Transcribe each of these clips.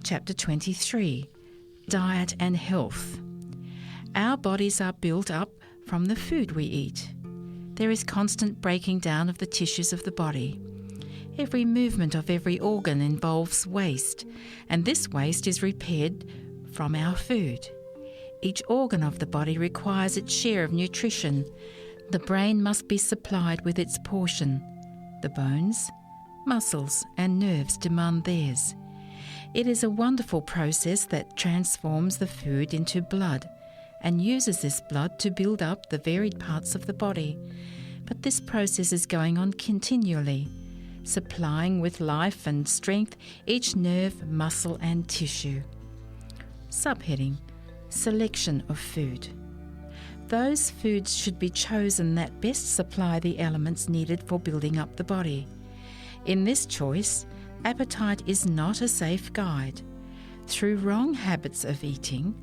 chapter 23, Diet and Health. Our bodies are built up from the food we eat. There is constant breaking down of the tissues of the body. Every movement of every organ involves waste, and this waste is repaired from our food. Each organ of the body requires its share of nutrition. The brain must be supplied with its portion. The bones, muscles, and nerves demand theirs. It is a wonderful process that transforms the food into blood and uses this blood to build up the varied parts of the body. But this process is going on continually, supplying with life and strength each nerve, muscle and tissue. Subheading: Selection of food. Those foods should be chosen that best supply the elements needed for building up the body. In this choice, appetite is not a safe guide. Through wrong habits of eating,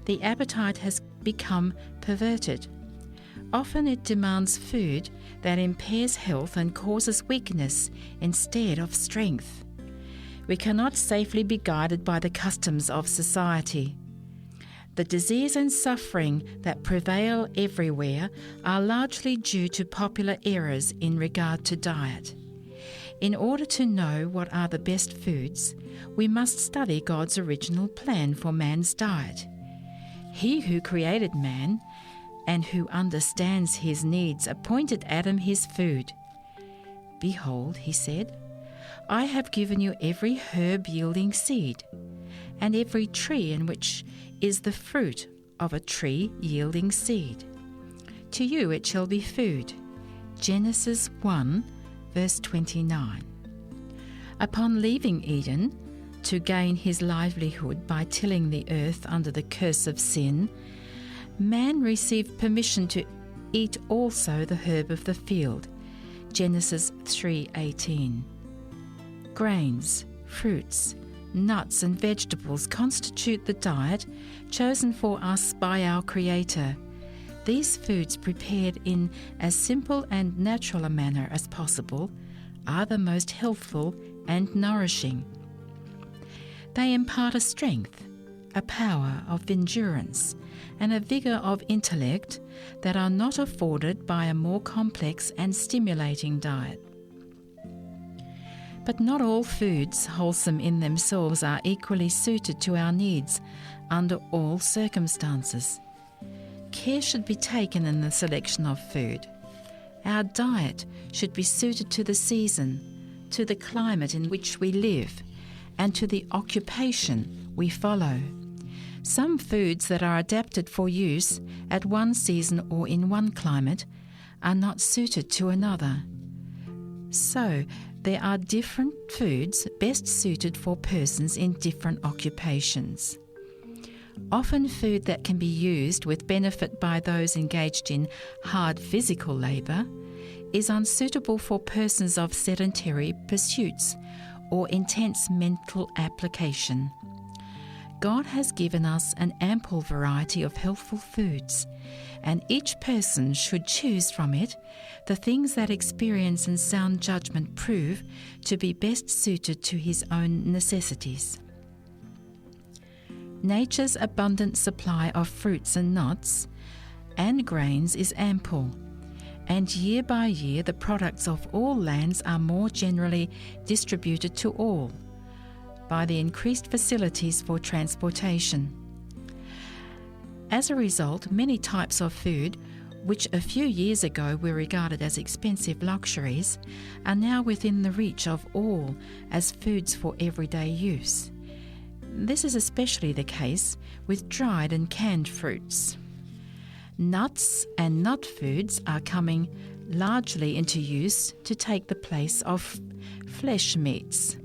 the appetite has become perverted. Often it demands food that impairs health and causes weakness instead of strength. We cannot safely be guided by the customs of society. The disease and suffering that prevail everywhere are largely due to popular errors in regard to diet. In order to know what are the best foods, we must study God's original plan for man's diet. He who created man and who understands his needs appointed Adam his food. Behold, he said, I have given you every herb yielding seed, and every tree in which is the fruit of a tree yielding seed. To you it shall be food. Genesis 1, verse 29. Upon leaving Eden to gain his livelihood by tilling the earth under the curse of sin, man received permission to eat also the herb of the field. Genesis 3:18. Grains, fruits, nuts and vegetables constitute the diet chosen for us by our Creator. These foods, prepared in as simple and natural a manner as possible, are the most healthful and nourishing. They impart a strength, a power of endurance, and a vigour of intellect that are not afforded by a more complex and stimulating diet. But not all foods, wholesome in themselves, are equally suited to our needs under all circumstances. Care should be taken in the selection of food. Our diet should be suited to the season, to the climate in which we live, and to the occupation we follow. Some foods that are adapted for use at one season or in one climate are not suited to another. So, there are different foods best suited for persons in different occupations. Often food that can be used with benefit by those engaged in hard physical labour is unsuitable for persons of sedentary pursuits or intense mental application. God has given us an ample variety of healthful foods, and each person should choose from it the things that experience and sound judgment prove to be best suited to his own necessities. Nature's abundant supply of fruits and nuts and grains is ample, and year by year the products of all lands are more generally distributed to all by the increased facilities for transportation. As a result, many types of food, which a few years ago were regarded as expensive luxuries, are now within the reach of all as foods for everyday use. This is especially the case with dried and canned fruits. Nuts and nut foods are coming largely into use to take the place of flesh meats.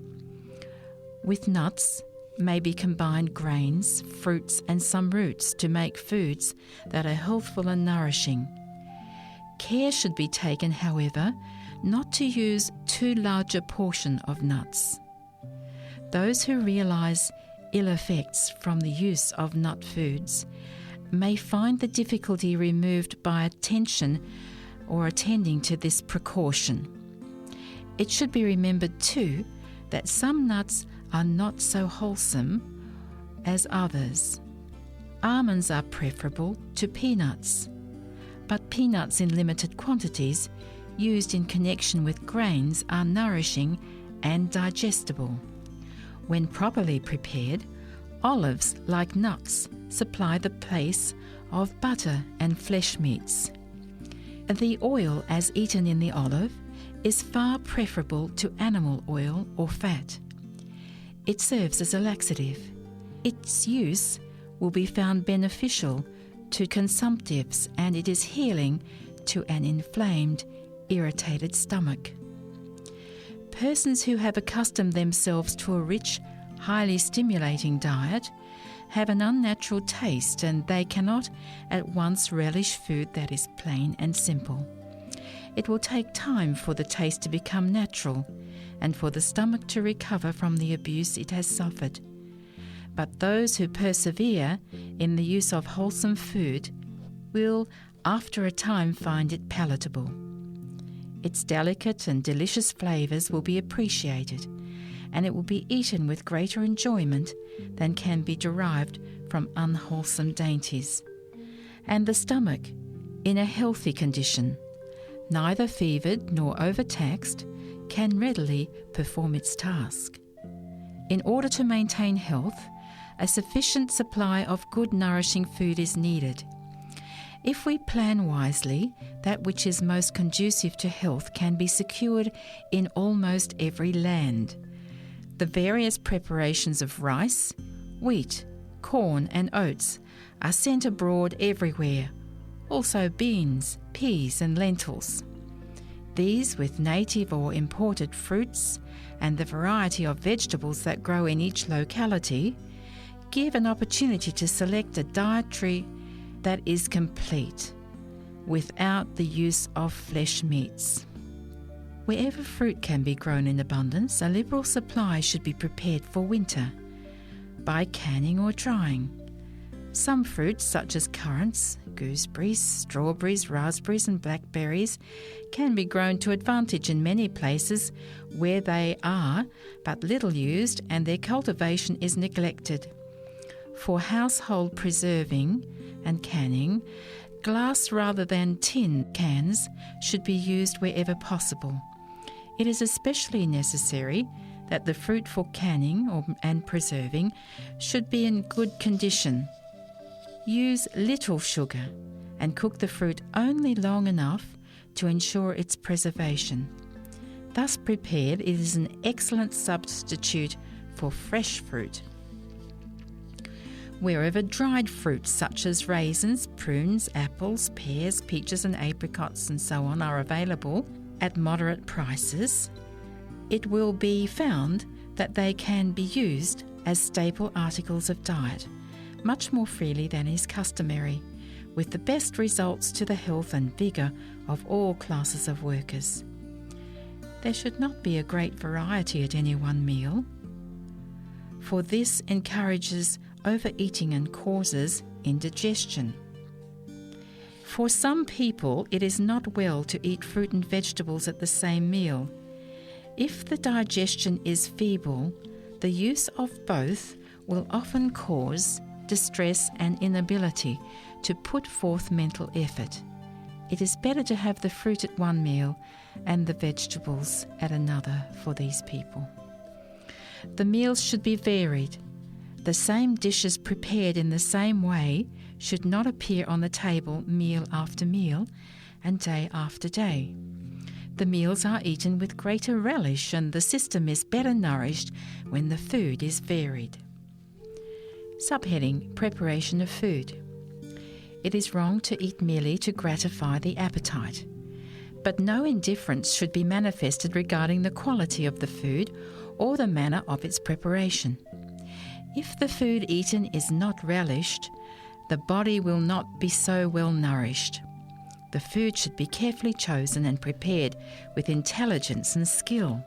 With nuts may be combined grains, fruits and some roots to make foods that are healthful and nourishing. Care should be taken, however, not to use too large a portion of nuts. Those who realise ill effects from the use of nut foods may find the difficulty removed by attention or attending to this precaution. It should be remembered too that some nuts are not so wholesome as others. Almonds are preferable to peanuts, but peanuts in limited quantities used in connection with grains are nourishing and digestible. When properly prepared, olives, like nuts, supply the place of butter and flesh meats. The oil as eaten in the olive is far preferable to animal oil or fat. It serves as a laxative. Its use will be found beneficial to consumptives, and it is healing to an inflamed, irritated stomach. Persons who have accustomed themselves to a rich, highly stimulating diet have an unnatural taste, and they cannot at once relish food that is plain and simple. It will take time for the taste to become natural and for the stomach to recover from the abuse it has suffered. But those who persevere in the use of wholesome food will, after a time, find it palatable. Its delicate and delicious flavours will be appreciated, and it will be eaten with greater enjoyment than can be derived from unwholesome dainties. And the stomach, in a healthy condition, neither fevered nor overtaxed, can readily perform its task. In order to maintain health, a sufficient supply of good nourishing food is needed. If we plan wisely, that which is most conducive to health can be secured in almost every land. The various preparations of rice, wheat, corn and oats are sent abroad everywhere, also beans, peas and lentils. These, with native or imported fruits and the variety of vegetables that grow in each locality, give an opportunity to select a dietary that is complete, without the use of flesh meats. Wherever fruit can be grown in abundance, a liberal supply should be prepared for winter by canning or drying. Some fruits, such as currants, gooseberries, strawberries, raspberries and blackberries, can be grown to advantage in many places where they are but little used and their cultivation is neglected. For household preserving and canning, glass rather than tin cans should be used wherever possible. It is especially necessary that the fruit for canning and preserving should be in good condition. Use little sugar and cook the fruit only long enough to ensure its preservation. Thus prepared, it is an excellent substitute for fresh fruit. Wherever dried fruits such as raisins, prunes, apples, pears, peaches and apricots and so on are available at moderate prices, it will be found that they can be used as staple articles of diet much more freely than is customary, with the best results to the health and vigour of all classes of workers. There should not be a great variety at any one meal, for this encourages overeating and causes indigestion. For some people, it is not well to eat fruit and vegetables at the same meal. If the digestion is feeble, the use of both will often cause distress and inability to put forth mental effort. It is better to have the fruit at one meal and the vegetables at another for these people. The meals should be varied. The same dishes prepared in the same way should not appear on the table meal after meal and day after day. The meals are eaten with greater relish and the system is better nourished when the food is varied. Subheading: Preparation of food. It is wrong to eat merely to gratify the appetite, but no indifference should be manifested regarding the quality of the food or the manner of its preparation. If the food eaten is not relished, the body will not be so well nourished. The food should be carefully chosen and prepared with intelligence and skill.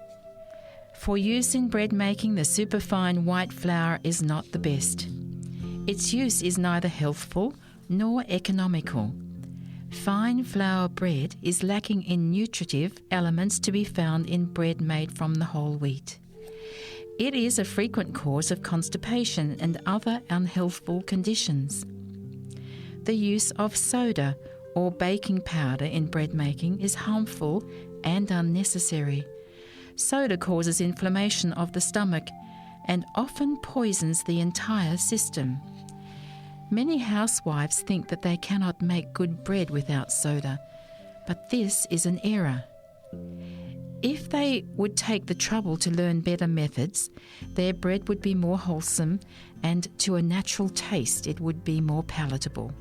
For use in bread making, the superfine white flour is not the best. Its use is neither healthful nor economical. Fine flour bread is lacking in nutritive elements to be found in bread made from the whole wheat. It is a frequent cause of constipation and other unhealthful conditions. The use of soda or baking powder in bread making is harmful and unnecessary. Soda causes inflammation of the stomach and often poisons the entire system. Many housewives think that they cannot make good bread without soda, but this is an error. If they would take the trouble to learn better methods, their bread would be more wholesome, and to a natural taste it would be more palatable.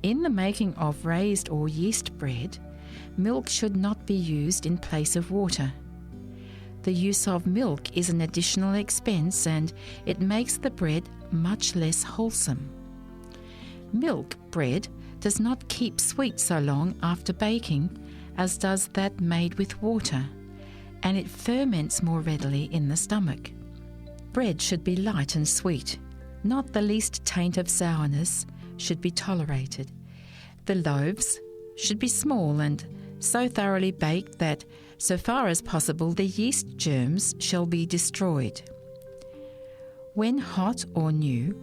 In the making of raised or yeast bread, milk should not be used in place of water. The use of milk is an additional expense, and it makes the bread much less wholesome. Milk bread does not keep sweet so long after baking as does that made with water, and it ferments more readily in the stomach. Bread should be light and sweet. Not the least taint of sourness should be tolerated. The loaves should be small and so thoroughly baked that, so far as possible, the yeast germs shall be destroyed. When hot or new,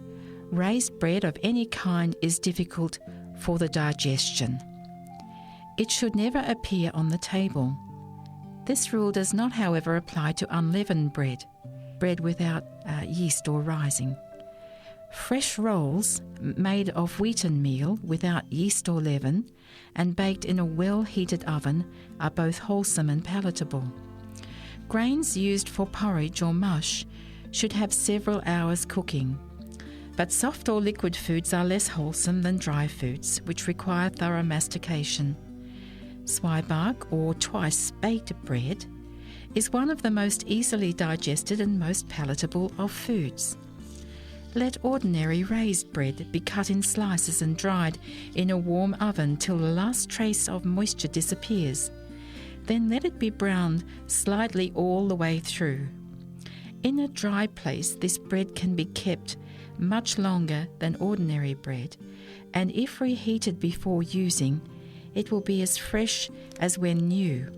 raised bread of any kind is difficult for the digestion. It should never appear on the table. This rule does not, however, apply to unleavened bread, bread without yeast or rising. Fresh rolls made of wheaten meal without yeast or leaven and baked in a well-heated oven are both wholesome and palatable. Grains used for porridge or mush should have several hours cooking, but soft or liquid foods are less wholesome than dry foods, which require thorough mastication. Zwieback or twice-baked bread is one of the most easily digested and most palatable of foods. Let ordinary raised bread be cut in slices and dried in a warm oven till the last trace of moisture disappears. Then let it be browned slightly all the way through. In a dry place, this bread can be kept much longer than ordinary bread, and if reheated before using, it will be as fresh as when new.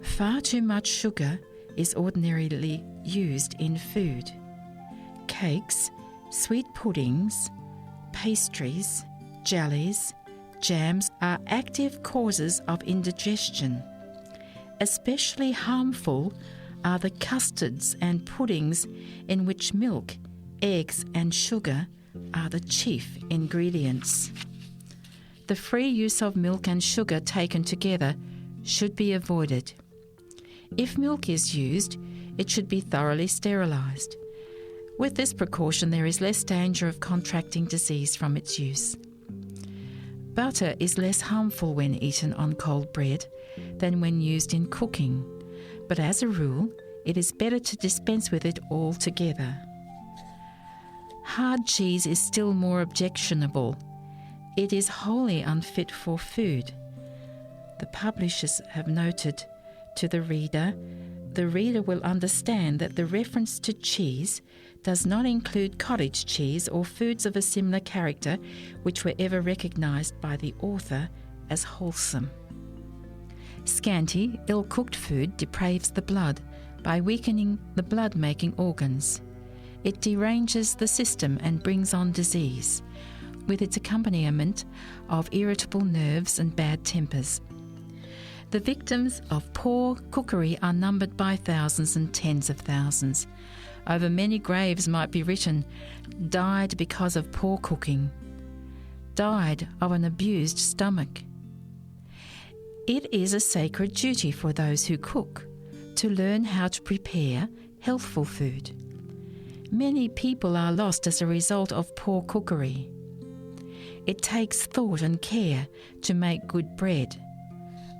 Far too much sugar is ordinarily used in food. Cakes, sweet puddings, pastries, jellies, jams are active causes of indigestion. Especially harmful are the custards and puddings in which milk, eggs and sugar are the chief ingredients. The free use of milk and sugar taken together should be avoided. If milk is used, it should be thoroughly sterilised. With this precaution, there is less danger of contracting disease from its use. Butter is less harmful when eaten on cold bread than when used in cooking, but as a rule, it is better to dispense with it altogether. Hard cheese is still more objectionable. It is wholly unfit for food. The publishers have noted to the reader will understand that the reference to cheese does not include cottage cheese or foods of a similar character which were ever recognised by the author as wholesome. Scanty, ill-cooked food depraves the blood by weakening the blood-making organs. It deranges the system and brings on disease, with its accompaniment of irritable nerves and bad tempers. The victims of poor cookery are numbered by thousands and tens of thousands. Over many graves might be written, "Died because of poor cooking," "Died of an abused stomach." It is a sacred duty for those who cook to learn how to prepare healthful food. Many people are lost as a result of poor cookery. It takes thought and care to make good bread,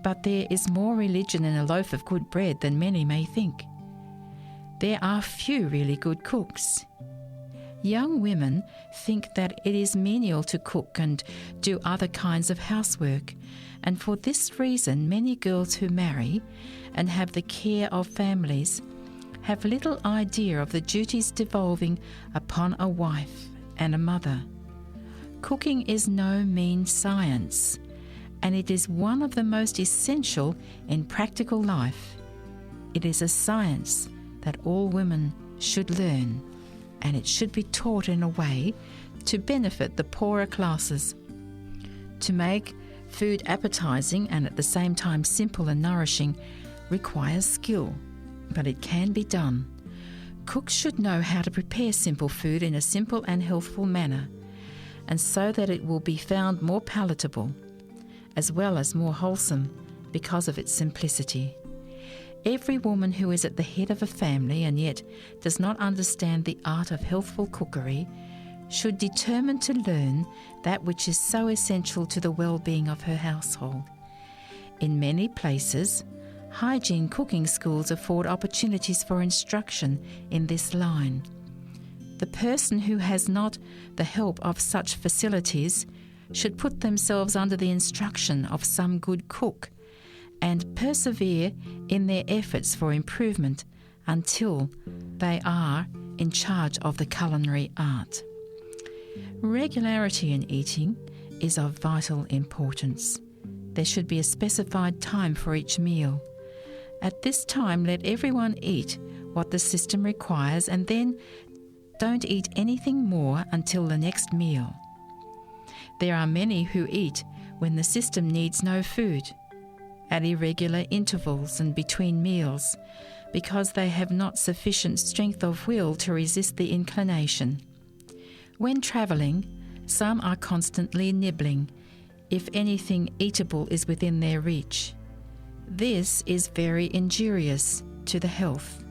but there is more religion in a loaf of good bread than many may think. There are few really good cooks. Young women think that it is menial to cook and do other kinds of housework, and for this reason many girls who marry and have the care of families have little idea of the duties devolving upon a wife and a mother. Cooking is no mean science, and it is one of the most essential in practical life. It is a science that all women should learn, and it should be taught in a way to benefit the poorer classes. To make food appetizing and at the same time simple and nourishing requires skill, but it can be done. Cooks should know how to prepare simple food in a simple and healthful manner, and so that it will be found more palatable, as well as more wholesome because of its simplicity. Every woman who is at the head of a family and yet does not understand the art of healthful cookery should determine to learn that which is so essential to the well-being of her household. In many places, hygiene cooking schools afford opportunities for instruction in this line. The person who has not the help of such facilities should put themselves under the instruction of some good cook and persevere in their efforts for improvement until they are in charge of the culinary art. Regularity in eating is of vital importance. There should be a specified time for each meal. At this time, let everyone eat what the system requires, and then don't eat anything more until the next meal. There are many who eat when the system needs no food, at irregular intervals and between meals, because they have not sufficient strength of will to resist the inclination. When travelling, some are constantly nibbling, if anything eatable is within their reach. This is very injurious to the health.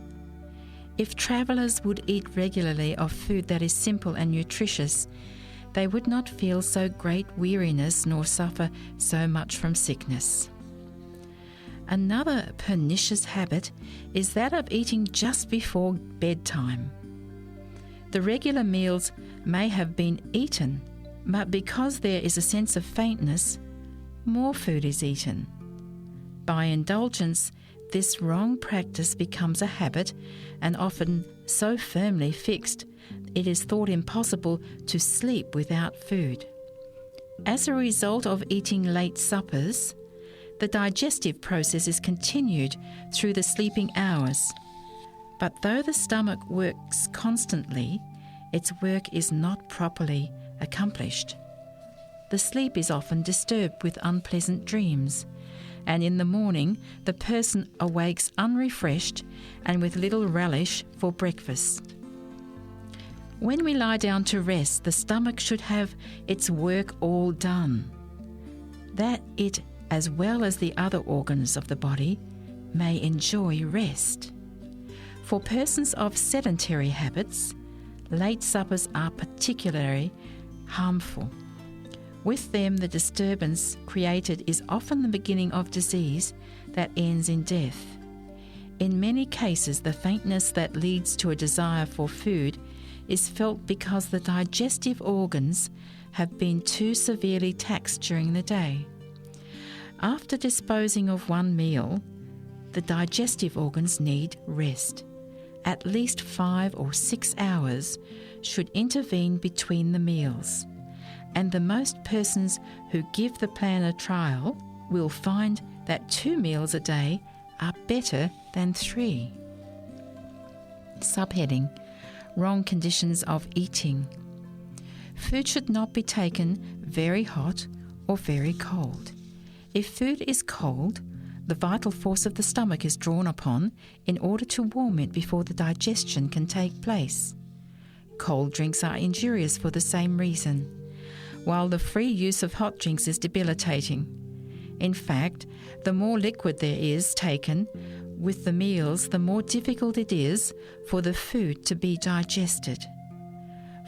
If travellers would eat regularly of food that is simple and nutritious, they would not feel so great weariness nor suffer so much from sickness. Another pernicious habit is that of eating just before bedtime. The regular meals may have been eaten, but because there is a sense of faintness, more food is eaten. By indulgence, this wrong practice becomes a habit and often so firmly fixed it is thought impossible to sleep without food. As a result of eating late suppers, the digestive process is continued through the sleeping hours. But though the stomach works constantly, its work is not properly accomplished. The sleep is often disturbed with unpleasant dreams, and in the morning the person awakes unrefreshed and with little relish for breakfast. When we lie down to rest, the stomach should have its work all done, that it, as well as the other organs of the body, may enjoy rest. For persons of sedentary habits, late suppers are particularly harmful. With them, the disturbance created is often the beginning of disease that ends in death. In many cases, the faintness that leads to a desire for food is felt because the digestive organs have been too severely taxed during the day. After disposing of one meal, the digestive organs need rest. At least 5 or 6 hours should intervene between the meals, and the most persons who give the plan a trial will find that 2 meals a day are better than 3. Subheading: Wrong conditions of eating. Food should not be taken very hot or very cold. If food is cold, the vital force of the stomach is drawn upon in order to warm it before the digestion can take place. Cold drinks are injurious for the same reason, while the free use of hot drinks is debilitating. In fact, the more liquid there is taken with the meals, the more difficult it is for the food to be digested.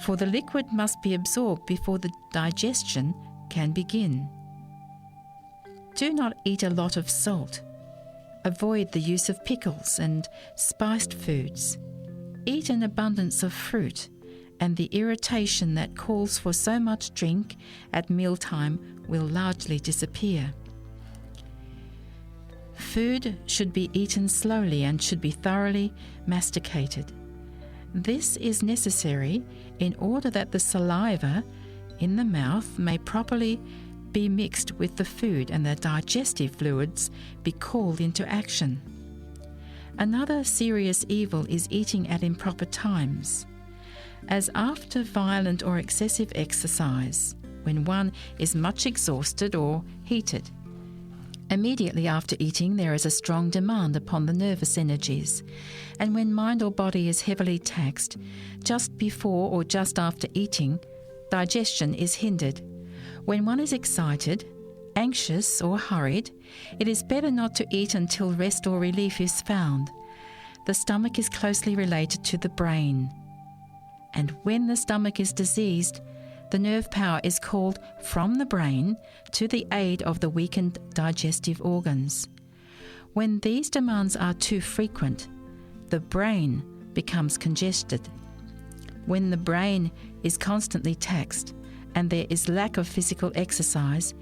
For the liquid must be absorbed before the digestion can begin. Do not eat a lot of salt. Avoid the use of pickles and spiced foods. Eat an abundance of fruit, and the irritation that calls for so much drink at mealtime will largely disappear. Food should be eaten slowly and should be thoroughly masticated. This is necessary in order that the saliva in the mouth may properly be mixed with the food and the digestive fluids be called into action. Another serious evil is eating at improper times, as after violent or excessive exercise, when one is much exhausted or heated. Immediately after eating, there is a strong demand upon the nervous energies, and when mind or body is heavily taxed, just before or just after eating, digestion is hindered. When one is excited, anxious or hurried, it is better not to eat until rest or relief is found. The stomach is closely related to the brain, and when the stomach is diseased, the nerve power is called from the brain to the aid of the weakened digestive organs. When these demands are too frequent, the brain becomes congested. When the brain is constantly taxed and there is lack of physical exercise,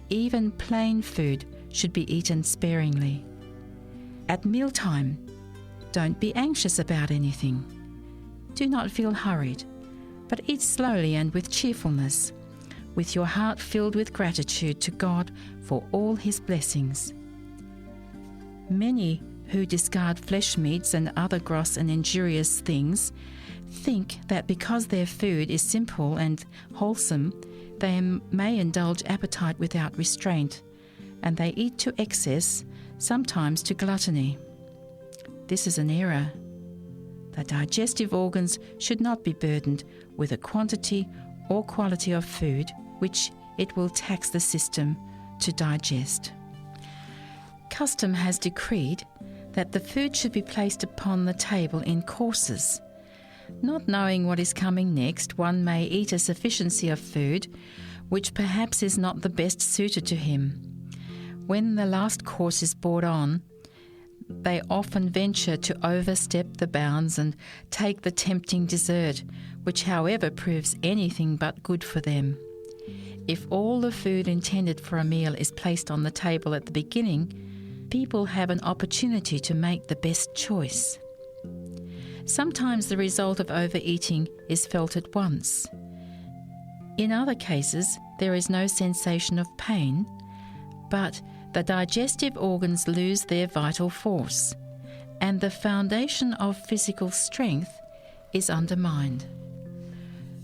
even plain food should be eaten sparingly. At mealtime, don't be anxious about anything. Do not feel hurried, but eat slowly and with cheerfulness, with your heart filled with gratitude to God for all His blessings. Many who discard flesh meats and other gross and injurious things think that because their food is simple and wholesome, they may indulge appetite without restraint, and they eat to excess, sometimes to gluttony. This is an error. The digestive organs should not be burdened with a quantity or quality of food which it will tax the system to digest. Custom has decreed that the food should be placed upon the table in courses. Not knowing what is coming next, one may eat a sufficiency of food which perhaps is not the best suited to him. When the last course is brought on, they often venture to overstep the bounds and take the tempting dessert, which however proves anything but good for them. If all the food intended for a meal is placed on the table at the beginning, people have an opportunity to make the best choice. Sometimes the result of overeating is felt at once. In other cases, there is no sensation of pain, but the digestive organs lose their vital force, and the foundation of physical strength is undermined.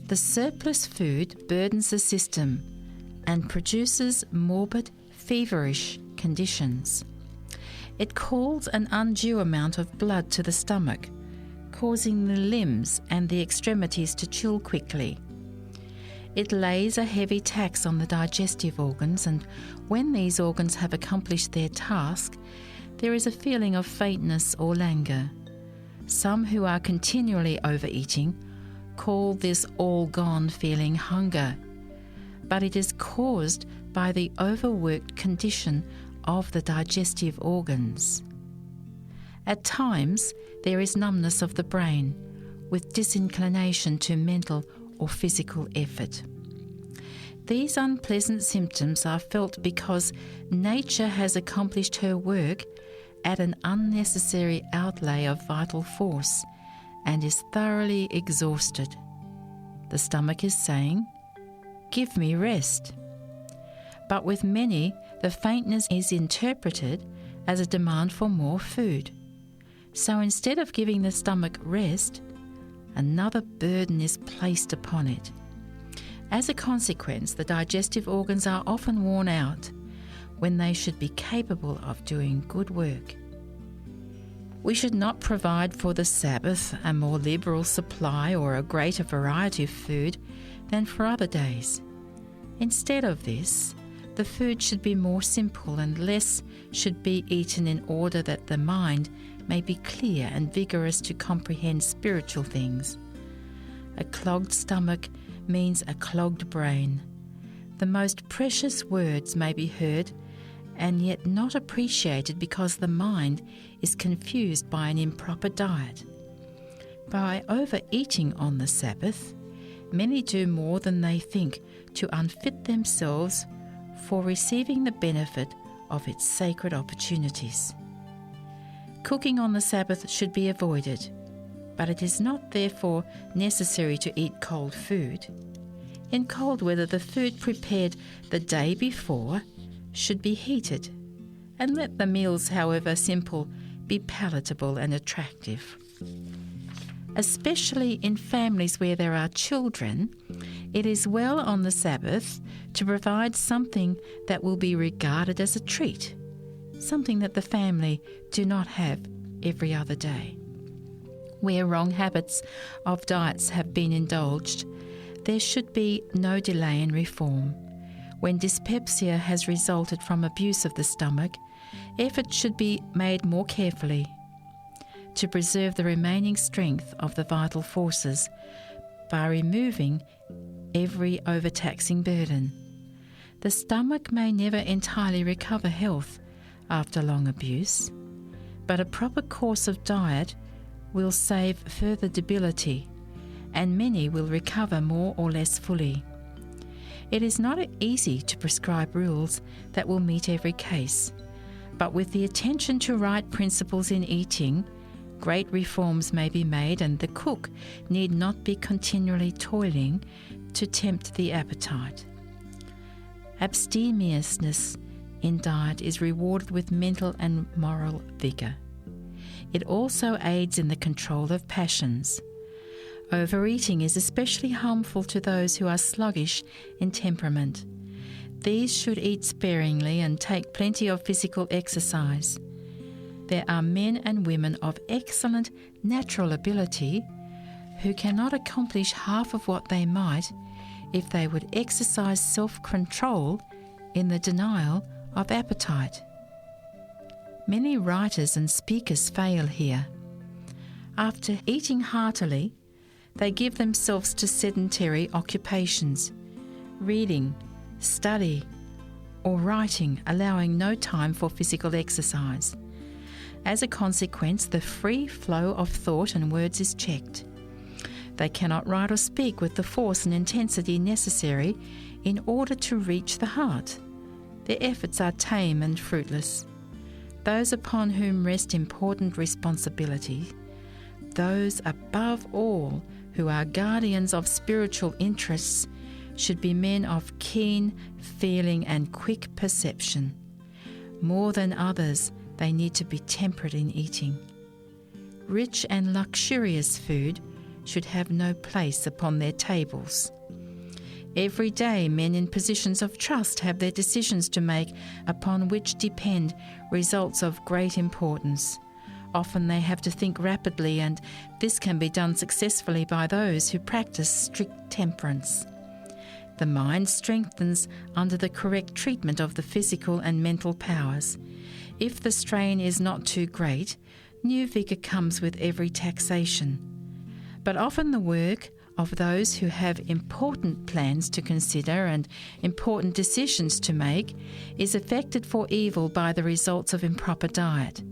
The surplus food burdens the system and produces morbid, feverish conditions. It calls an undue amount of blood to the stomach, causing the limbs and the extremities to chill quickly. It lays a heavy tax on the digestive organs, and when these organs have accomplished their task, there is a feeling of faintness or languor. Some who are continually overeating call this all-gone feeling hunger, but it is caused by the overworked condition of the digestive organs. At times, there is numbness of the brain, with disinclination to mental or physical effort. These unpleasant symptoms are felt because nature has accomplished her work at an unnecessary outlay of vital force and is thoroughly exhausted. The stomach is saying, "Give me rest." But with many, the faintness is interpreted as a demand for more food. So instead of giving the stomach rest, another burden is placed upon it. As a consequence, the digestive organs are often worn out when they should be capable of doing good work. We should not provide for the Sabbath a more liberal supply or a greater variety of food than for other days. Instead of this, the food should be more simple and less should be eaten in order that the mind may be clear and vigorous to comprehend spiritual things. A clogged stomach means a clogged brain. The most precious words may be heard and yet not appreciated because the mind is confused by an improper diet. By overeating on the Sabbath, many do more than they think to unfit themselves for receiving the benefit of its sacred opportunities. Cooking on the Sabbath should be avoided, but it is not therefore necessary to eat cold food. In cold weather, the food prepared the day before should be heated, and let the meals, however simple, be palatable and attractive. Especially in families where there are children, it is well on the Sabbath to provide something that will be regarded as a treat, something that the family do not have every other day. Where wrong habits of diets have been indulged, there should be no delay in reform. When dyspepsia has resulted from abuse of the stomach, effort should be made more carefully to preserve the remaining strength of the vital forces by removing every overtaxing burden. The stomach may never entirely recover health after long abuse, but a proper course of diet will save further debility, and many will recover more or less fully. It is not easy to prescribe rules that will meet every case, but with the attention to right principles in eating, great reforms may be made, and the cook need not be continually toiling to tempt the appetite. Abstemiousness in diet is rewarded with mental and moral vigour. It also aids in the control of passions. Overeating is especially harmful to those who are sluggish in temperament. These should eat sparingly and take plenty of physical exercise. There are men and women of excellent natural ability who cannot accomplish half of what they might if they would exercise self-control in the denial of appetite. Many writers and speakers fail here. After eating heartily, they give themselves to sedentary occupations, reading, study, or writing, allowing no time for physical exercise. As a consequence, the free flow of thought and words is checked. They cannot write or speak with the force and intensity necessary in order to reach the heart. Their efforts are tame and fruitless. Those upon whom rest important responsibility, those above all who are guardians of spiritual interests, should be men of keen feeling and quick perception. More than others, they need to be temperate in eating. Rich and luxurious food should have no place upon their tables. Every day, men in positions of trust have their decisions to make upon which depend results of great importance. Often they have to think rapidly, and this can be done successfully by those who practice strict temperance. The mind strengthens under the correct treatment of the physical and mental powers. If the strain is not too great, new vigour comes with every taxation. But often the work of those who have important plans to consider and important decisions to make is affected for evil by the results of improper diet.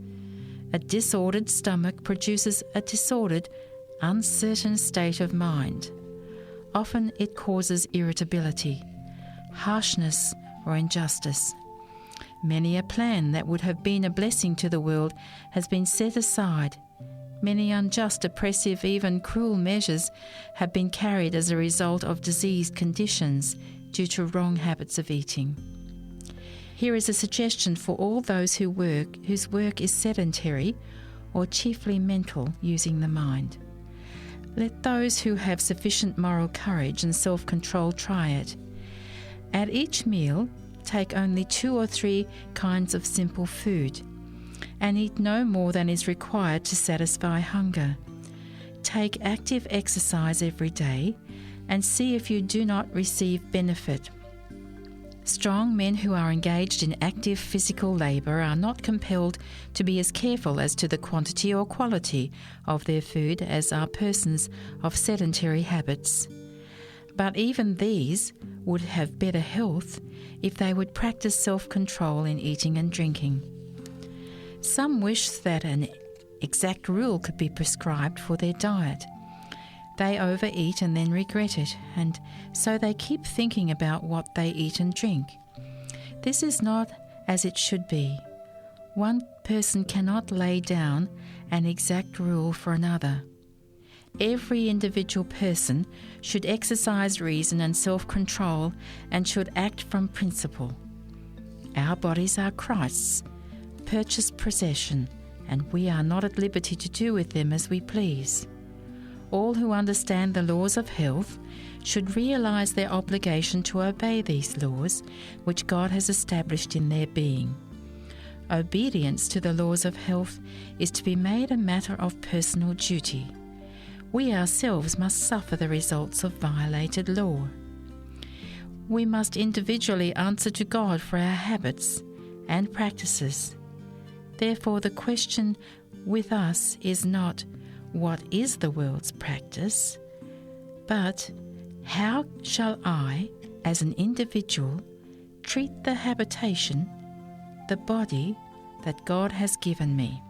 A disordered stomach produces a disordered, uncertain state of mind. Often it causes irritability, harshness, or injustice. Many a plan that would have been a blessing to the world has been set aside. Many unjust, oppressive, even cruel measures have been carried as a result of diseased conditions due to wrong habits of eating. Here is a suggestion for all those whose work is sedentary or chiefly mental, using the mind. Let those who have sufficient moral courage and self-control try it. At each meal, take only 2 or 3 kinds of simple food, and eat no more than is required to satisfy hunger. Take active exercise every day, and see if you do not receive benefit. Strong men who are engaged in active physical labour are not compelled to be as careful as to the quantity or quality of their food as are persons of sedentary habits. But even these would have better health if they would practice self-control in eating and drinking. Some wish that an exact rule could be prescribed for their diet. They overeat and then regret it, and so they keep thinking about what they eat and drink. This is not as it should be. One person cannot lay down an exact rule for another. Every individual person should exercise reason and self-control and should act from principle. Our bodies are Christ's purchased possession, and we are not at liberty to do with them as we please. All who understand the laws of health should realize their obligation to obey these laws which God has established in their being. Obedience to the laws of health is to be made a matter of personal duty. We ourselves must suffer the results of violated law. We must individually answer to God for our habits and practices. Therefore, the question with us is not, what is the world's practice? But, how shall I, as an individual, treat the habitation, the body that God has given me?